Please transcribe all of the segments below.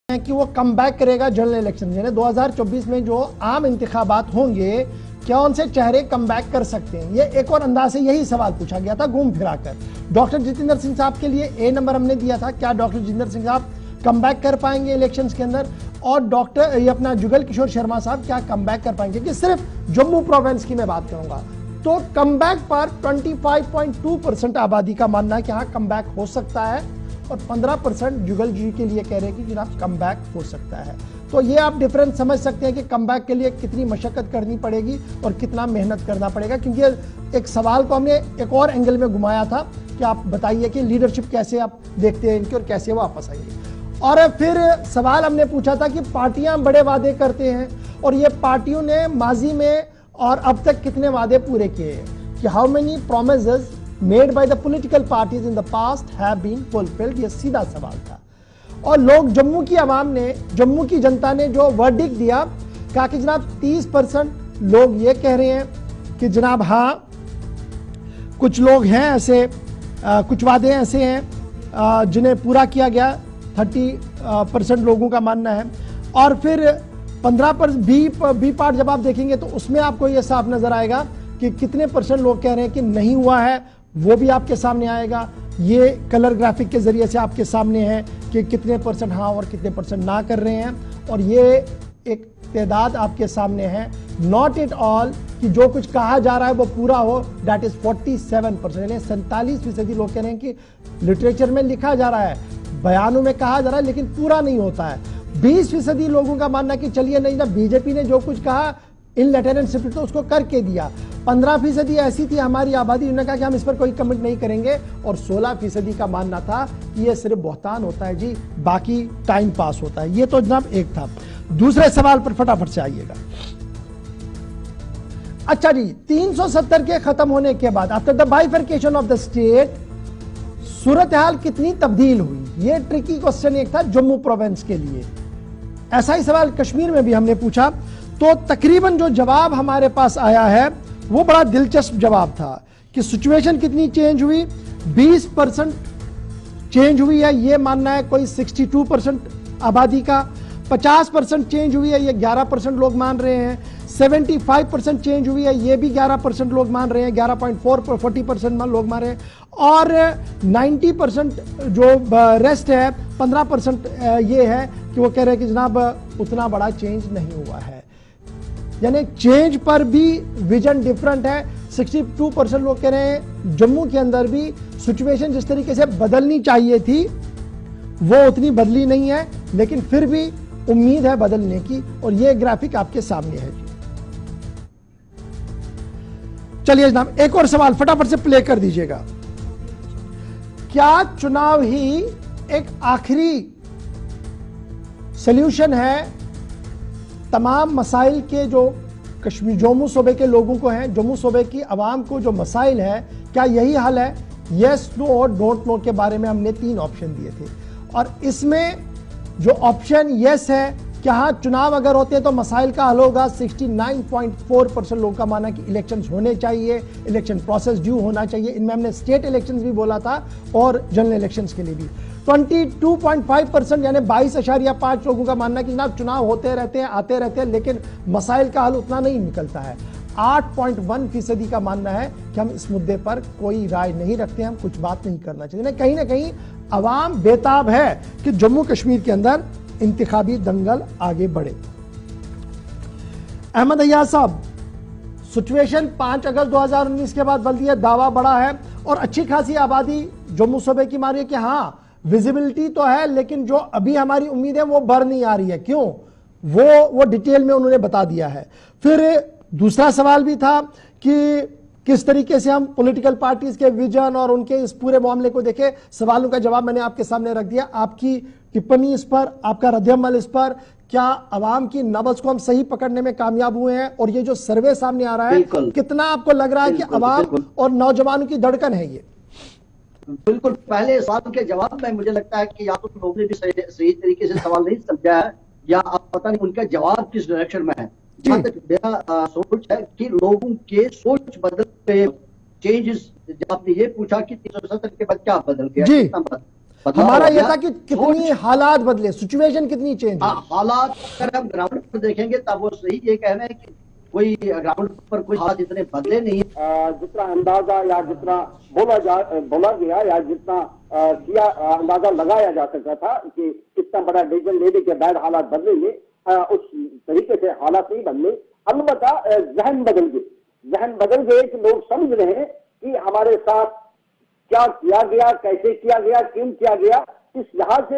हैं कि वो कम बैक करेगा जनरल इलेक्शन, यानी 2024 में जो आम इंतखाबात होंगे क्या उनसे चेहरे कम बैक कर सकते हैं। ये एक और अंदाज से यही सवाल पूछा गया था घूम फिराकर। डॉक्टर जितेंद्र सिंह साहब के लिए ए नंबर हमने दिया था, क्या डॉक्टर जितेंद्र सिंह साहब कम बैक कर पाएंगे इलेक्शंस के अंदर, और डॉक्टर ये अपना जुगल किशोर शर्मा साहब क्या कम बैक कर पाएंगे। कि सिर्फ जम्मू प्रोविंस की मैं बात करूंगा तो कम बैक पर 25.2% आबादी का मानना है कि हाँ कम बैक हो सकता है, और 15% जुगल जी के लिए कह रहे हैं कि जनाब कम बैक हो सकता है। तो ये आप डिफरेंस समझ सकते हैं कि कम बैक के लिए कितनी मशक्कत करनी पड़ेगी और कितना मेहनत करना पड़ेगा। क्योंकि एक सवाल को हमने एक और एंगल में घुमाया था कि आप बताइए कि लीडरशिप कैसे आप देखते हैं इनकी और कैसे वापस आएंगे। और फिर सवाल हमने पूछा था कि पार्टियां बड़े वादे करते हैं और ये पार्टियों ने माजी में और अब तक कितने वादे पूरे किए हैं, कि how many promises made by the political parties in the past have been fulfilled. ये सीधा सवाल था। और लोग जम्मू की आवाम ने, जम्मू की जनता ने जो वर्डिक्ट दिया, कहा कि जनाब 30% लोग ये कह रहे हैं कि जनाब हाँ कुछ लोग हैं ऐसे, कुछ वादे ऐसे हैं जिन्हें पूरा किया गया, 30% लोगों का मानना है। और फिर 15% बी पार्ट जब आप देखेंगे तो उसमें आपको ये साफ नजर आएगा कि कितने परसेंट लोग कह रहे हैं कि नहीं हुआ है, वो भी आपके सामने आएगा। ये कलर ग्राफिक के जरिए से आपके सामने है कि कितने परसेंट हाँ और कितने परसेंट ना कर रहे हैं। और ये एक तादाद आपके सामने है, नॉट एट ऑल कि जो कुछ कहा जा रहा है वो पूरा हो, दैट इज 47%, यानी 47% लोग कह रहे हैं कि लिटरेचर में लिखा जा रहा है, बयानों में कहा जा रहा है, लेकिन पूरा नहीं होता है। 20% लोगों का मानना कि चलिए नहीं ना, बीजेपी ने जो कुछ कहा इन लेटर एंड स्पिरिट तो उसको करके दिया। 15% ऐसी थी हमारी आबादी, उन्होंने कहा कि हम इस पर कोई कमेंट नहीं करेंगे। और 16% का मानना था कि ये सिर्फ बहतान होता है जी, बाकी टाइम पास होता है। ये तो जनाब एक था। दूसरे सवाल पर फटाफट से आइएगा। अच्छा जी, 370 के खत्म होने के बाद after the bifurcation of the state सूरत हाल कितनी तब्दील हुई, ये ट्रिकी क्वेश्चन एक था जम्मू प्रोविंस के लिए। ऐसा ही सवाल कश्मीर में भी हमने पूछा, तो तकरीबन जो जवाब हमारे पास आया है वो बड़ा दिलचस्प जवाब था कि सिचुएशन कितनी चेंज हुई, 20% चेंज हुई है ये मानना है कोई 62% आबादी का, 50% चेंज हुई है ये 11% लोग मान रहे हैं, 75% चेंज हुई है ये भी 11% लोग मान रहे हैं, 11.40% लोग मान रहे हैं, और 90% जो रेस्ट है 15% ये है कि वो कह रहे हैं कि जनाब उतना बड़ा चेंज नहीं हुआ है। यानी चेंज पर भी विजन डिफरेंट है। 62% लोग कह रहे हैं जम्मू के अंदर भी सिचुएशन जिस तरीके से बदलनी चाहिए थी वो उतनी बदली नहीं है, लेकिन फिर भी उम्मीद है बदलने की। और ये ग्राफिक आपके सामने है जी। चलिए जनाब एक और सवाल फटाफट से प्ले कर दीजिएगा। क्या चुनाव ही एक आखिरी सॉल्यूशन है तमाम मसाइल के जो कश्मीर जम्मू सूबे के लोगों को हैं, जम्मू सूबे की आवाम को जो मसाइल है, क्या यही हल है? यस, नो और डोंट नो के बारे में हमने 3 ऑप्शन दिए थे। और इसमें जो ऑप्शन यस है कि हाँ चुनाव अगर होते हैं तो मसाइल का हल होगा, 69.4% लोगों का माना कि इलेक्शंस होने चाहिए, इलेक्शन प्रोसेस ड्यू होना चाहिए। इनमें हमने स्टेट इलेक्शंस भी बोला था और जनरल इलेक्शंस के लिए भी। 22.5% यानी 22.5 लोगों का मानना कि जनाब चुनाव होते रहते हैं, आते रहते हैं, लेकिन मसाइल का हल उतना नहीं निकलता है। 8.1% का मानना है कि हम इस मुद्दे पर कोई राय नहीं रखते, हम कुछ बात नहीं करना चाहिए। कहीं ना कहीं अवाम बेताब है कि जम्मू कश्मीर के अंदर इंतखाबी दंगल आगे बढ़े। अहमद अय्याज साहब, सिचुएशन 5 अगस्त 2019 के बाद बल्कि दावा बढ़ा है और अच्छी खासी आबादी जम्मू सूबे की मारी है कि हाँ विजिबिलिटी तो है, लेकिन जो अभी हमारी उम्मीद है वो बढ़ नहीं आ रही है। क्यों? वो डिटेल में उन्होंने बता दिया है। फिर दूसरा सवाल भी था कि किस तरीके से हम पॉलिटिकल पार्टीज के विजन और उनके इस पूरे मामले को देखें। सवालों का जवाब मैंने आपके सामने रख दिया। आपकी टिप्पणी इस पर, आपका रद्द-ए-अमल इस पर, क्या अवाम की नब्ज को हम सही पकड़ने में कामयाब हुए हैं? और ये जो सर्वे सामने आ रहा है, कितना आपको लग रहा है कि अवाम और नौजवानों की धड़कन है ये? बिल्कुल, पहले सवाल के जवाब में मुझे लगता है कि या तो लोगों ने भी सही तरीके से सवाल नहीं समझा है, या आप पता नहीं उनका जवाब किस डायरेक्शन में है। जहां तक मेरा सोच है कि लोगों के सोच बदल रहे, चेंजेस। जब आपने ये पूछा कि 370 के बाद क्या बदल गया, बदलाव हमारा हो ये गया। था कि कितनी हालात बदले, सिचुएशन कितनी चेंज हुई। हालात अगर हम ग्राउंड पर देखेंगे तब वो सही ये कह रहे हैं कि कोई ग्राउंड पर कोई हालात इतने बदले नहीं है। जितना अंदाजा या जितना बोला गया या जितना किया अंदाजा लगाया जा सकता था कि इतना बड़ा डिसीजन लेने के बाद हालात बदलेंगे, उस तरीके से हालात नहीं बदले। अलबत्ता जहन बदल गए कि लोग समझ रहे हैं कि हमारे साथ क्या किया गया, कैसे किया गया, क्यों किया गया। इस लिहाज से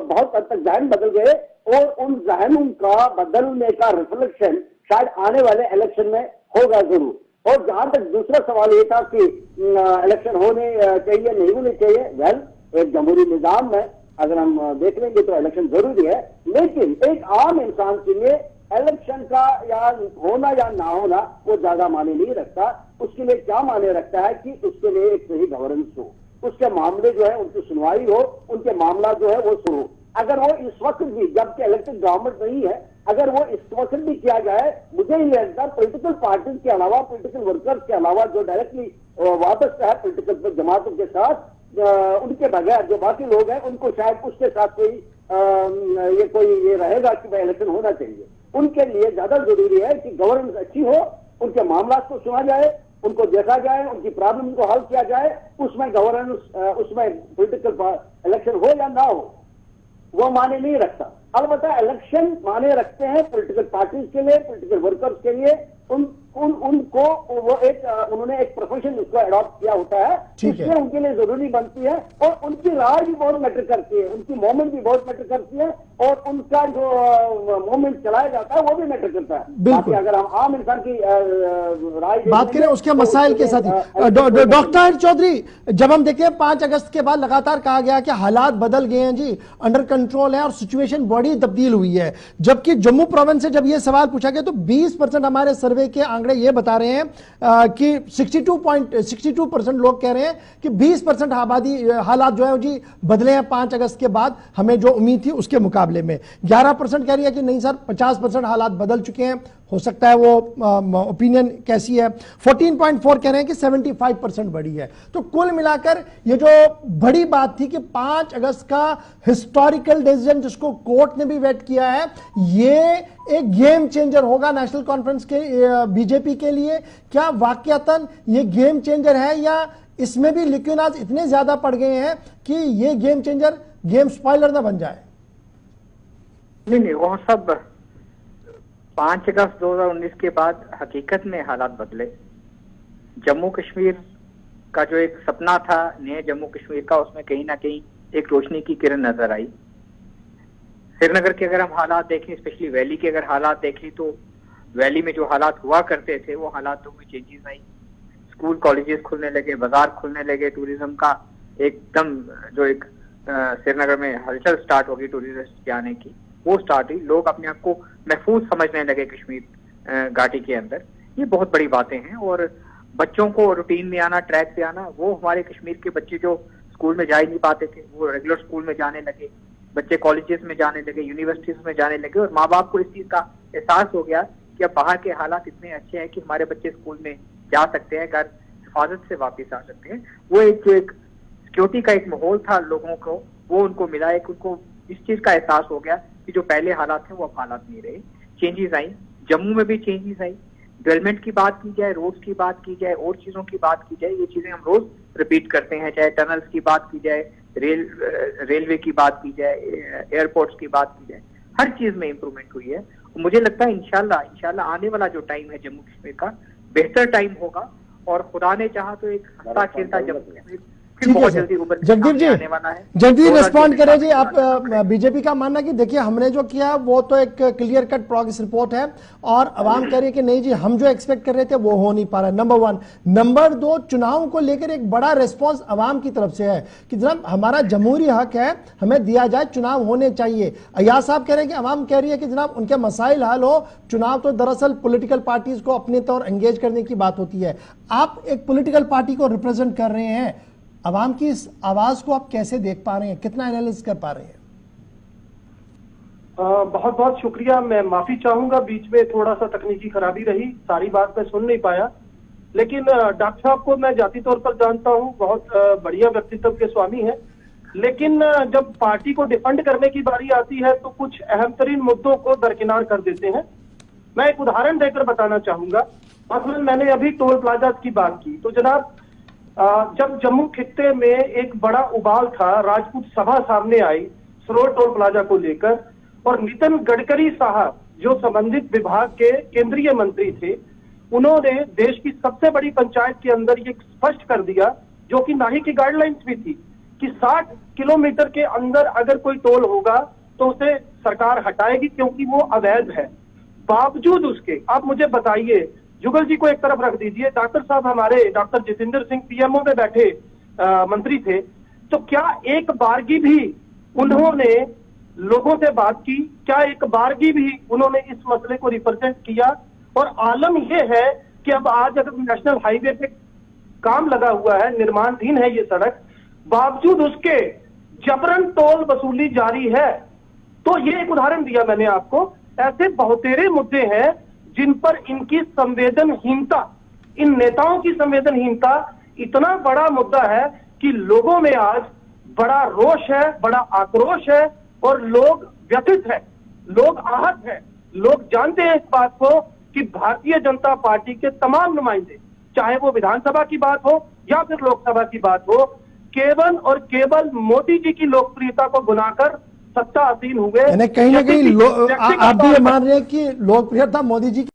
बहुत हद तक जहन बदल गए और उन जहनों का बदलने का रिफ्लेक्शन शायद आने वाले इलेक्शन में होगा जरूर। और जहां तक दूसरा सवाल ये था कि इलेक्शन होने चाहिए नहीं होने चाहिए, वेल एक जमहूरी निजाम में अगर हम देख लेंगे तो इलेक्शन जरूरी है, लेकिन एक आम इंसान के लिए इलेक्शन का या होना या ना होना वो ज्यादा मायने नहीं रखता। उसके लिए क्या मायने रखता है कि उसके लिए एक सही गवर्नेंस हो, उसके मामले जो है उनकी सुनवाई हो, उनके मामला जो है वो शुरू। अगर वो इस वक्त भी, जबकि इलेक्टेड गवर्नमेंट नहीं है, अगर वो इस वक्त भी किया जाए, मुझे नहीं लगता पॉलिटिकल पार्टीज के अलावा, पॉलिटिकल वर्कर्स के अलावा जो डायरेक्टली वापस है पॉलिटिकल जमातों के साथ, उनके बगैर जो बाकी लोग हैं उनको शायद उसके साथ कोई ये रहेगा कि भाई इलेक्शन होना चाहिए। उनके लिए ज्यादा जरूरी है कि गवर्नेंस अच्छी हो, उनके मामला को सुना जाए, उनको देखा जाए, उनकी प्रॉब्लम को हल किया जाए, उसमें गवर्नेंस, उसमें पॉलिटिकल इलेक्शन हो या ना हो वो माने नहीं रखता। अलबत्ता इलेक्शन माने रखते हैं पॉलिटिकल पार्टीज के लिए, पॉलिटिकल वर्कर्स के लिए। उनको वो उन्होंने एक प्रोफेशन उसको अडॉप्ट किया होता है, इसलिए उनके लिए जरूरी बनती है। और उनकी राय भी बहुत मैटर करती है, उनकी मूवमेंट भी बहुत मैटर करती है, और उनका जो मूवमेंट चलाया जाता है वो भी मैटर करता है। बाकी अगर हम आम इंसान की राय बात करें उसके मसाइल के साथ ही, डॉक्टर चौधरी, जब हम देखें 5 अगस्त के बाद लगातार कहा गया कि हालात बदल गए हैं जी, अंडर कंट्रोल है और सिचुएशन बड़ी तब्दील हुई है, जबकि जम्मू प्रोविंस से जब यह सवाल पूछा गया तो 20% हमारे सर्वे के आंकड़े ये बता रहे हैं कि 62% लोग कह रहे हैं कि 20% आबादी हालात जो है जी बदले हैं 5 अगस्त के बाद, हमें जो उम्मीद थी उसके मुकाबले में। 11% कह रही है कि नहीं सर 50% हालात बदल चुके हैं, हो सकता है वो ओपिनियन कैसी है। 14.4 कह रहे हैं कि 75% बढ़ी है। तो कुल मिलाकर ये जो बड़ी बात थी कि 5 अगस्त का हिस्टोरिकल डिसीजन जिसको कोर्ट ने भी वेट किया है, ये एक गेम चेंजर होगा नेशनल कॉन्फ्रेंस के बीजेपी के लिए। क्या वाकयातन ये गेम चेंजर है या इसमें भी लिक्विनाज इतने ज्यादा पड़ गए हैं कि ये गेम चेंजर गेम स्पॉइलर ना बन जाए? नहीं, वो सब 5 अगस्त 2019 के बाद हकीकत में हालात बदले। जम्मू कश्मीर का जो एक सपना था नए जम्मू कश्मीर का, उसमें कहीं ना कहीं एक रोशनी की किरण नजर आई। श्रीनगर के अगर हम हालात देखें, स्पेशली वैली के अगर हालात देखें, तो वैली में जो हालात हुआ करते थे वो हालातों में चेंजेस आई। स्कूल कॉलेजेस खुलने लगे, बाजार खुलने लगे, टूरिज्म का एकदम जो एक श्रीनगर में हलचल स्टार्ट होगी टूरिस्ट के आने की, वो स्टार्ट हुई। लोग अपने आप को महफूज समझने लगे कश्मीर घाटी के अंदर। ये बहुत बड़ी बातें हैं। और बच्चों को रूटीन में आना, ट्रैक पे आना, वो हमारे कश्मीर के बच्चे जो स्कूल में जा ही नहीं पाते थे वो रेगुलर स्कूल में जाने लगे, बच्चे कॉलेजेस में जाने लगे, यूनिवर्सिटीज में जाने लगे। और माँ बाप को इस चीज का एहसास हो गया कि अब बाहर के हालात इतने अच्छे हैं कि हमारे बच्चे स्कूल में जा सकते हैं, घर हिफाजत से वापस आ सकते हैं। वो एक जो एक सिक्योरिटी का एक माहौल था लोगों को, वो उनको मिला। एक उनको इस चीज का एहसास हो गया कि जो पहले हालात थे वो अब हालात नहीं रहे। चेंजेस आई, जम्मू में भी चेंजेस आई। डेवलपमेंट की बात की जाए, रोड्स की बात की जाए, और चीजों की बात की जाए, ये चीजें हम रोज रिपीट करते हैं। चाहे टनल्स की बात की जाए, रेलवे की बात की जाए, एयरपोर्ट्स की बात की जाए, हर चीज में इंप्रूवमेंट हुई है। मुझे लगता है इंशाल्लाह आने वाला जो टाइम है जम्मू कश्मीर का बेहतर टाइम होगा, और खुदा ने चाहा तो एक हंसता खेलता जम्मू कश्मीर बहुत जल्दी उभर जगदीप जी आने वाला है। जल्दी रिस्पॉन्ड करें जी। आप बीजेपी का मानना कि देखिए हमने जो किया वो तो एक क्लियर कट प्रोग्रेस रिपोर्ट है, और अवाम कह रही है कि नहीं जी हम जो एक्सपेक्ट कर रहे थे वो हो नहीं पा रहा, नंबर 1। नंबर 2, चुनाव को लेकर एक बड़ा रिस्पॉन्स अवाम की तरफ से है कि जनाब हमारा जमहूरी हक है, हमें दिया जाए, चुनाव होने चाहिए। अयाज साहब कह रहे हैं कि अवाम कह रही है कि जनाब उनके मसाइल हल हो, चुनाव तो दरअसल पॉलिटिकल पार्टीज को अपने तौर एंगेज करने की बात होती है। आप एक पॉलिटिकल पार्टी को रिप्रेजेंट कर रहे हैं, अवाम की इस आवाज को आप कैसे देख पा रहे हैं, कितना एनालिसिस कर पा रहे हैं? बहुत बहुत शुक्रिया। मैं माफी चाहूंगा, बीच में थोड़ा सा तकनीकी खराबी रही, सारी बात मैं सुन नहीं पाया। लेकिन डॉक्टर साहब को मैं जाती तौर पर जानता हूं, बहुत बढ़िया व्यक्तित्व के स्वामी हैं। लेकिन जब पार्टी को डिफेंड करने की बारी आती है तो कुछ अहम तरीन मुद्दों को दरकिनार कर देते हैं। मैं एक उदाहरण देकर बताना चाहूंगा। मसलन मैंने अभी टोल प्लाजा की बात की, तो जनाब जब जम्मू खित्ते में एक बड़ा उबाल था, राजपूत सभा सामने आई सरोड टोल प्लाजा को लेकर, और नितिन गडकरी साहब जो संबंधित विभाग के केंद्रीय मंत्री थे, उन्होंने देश की सबसे बड़ी पंचायत के अंदर ये स्पष्ट कर दिया, जो कि नाही की गाइडलाइंस भी थी, कि 60 किलोमीटर के अंदर अगर कोई टोल होगा तो उसे सरकार हटाएगी क्योंकि वो अवैध है। बावजूद उसके, आप मुझे बताइए, जुगल जी को एक तरफ रख दीजिए, डॉक्टर साहब हमारे डॉक्टर जितेंद्र सिंह पीएमओ में बैठे मंत्री थे, तो क्या एक बारगी भी उन्होंने लोगों से बात की? क्या एक बारगी भी उन्होंने इस मसले को रिप्रेजेंट किया? और आलम यह है कि अब आज अगर नेशनल हाईवे पे काम लगा हुआ है, निर्माणाधीन है ये सड़क, बावजूद उसके जबरन टोल वसूली जारी है। तो ये एक उदाहरण दिया मैंने आपको। ऐसे बहुतेरे मुद्दे हैं जिन पर इनकी संवेदनहीनता, इन नेताओं की संवेदनहीनता इतना बड़ा मुद्दा है कि लोगों में आज बड़ा रोष है, बड़ा आक्रोश है, और लोग व्यथित है, लोग आहत है। लोग जानते हैं इस बात को कि भारतीय जनता पार्टी के तमाम नुमाइंदे, चाहे वो विधानसभा की बात हो या फिर लोकसभा की बात हो, केवल और केवल मोदी जी की लोकप्रियता को बुलाकर सत्ता आसीन हुए। कहीं ना कहीं आप भी ये मान रहे हैं कि लोकप्रियता मोदी जी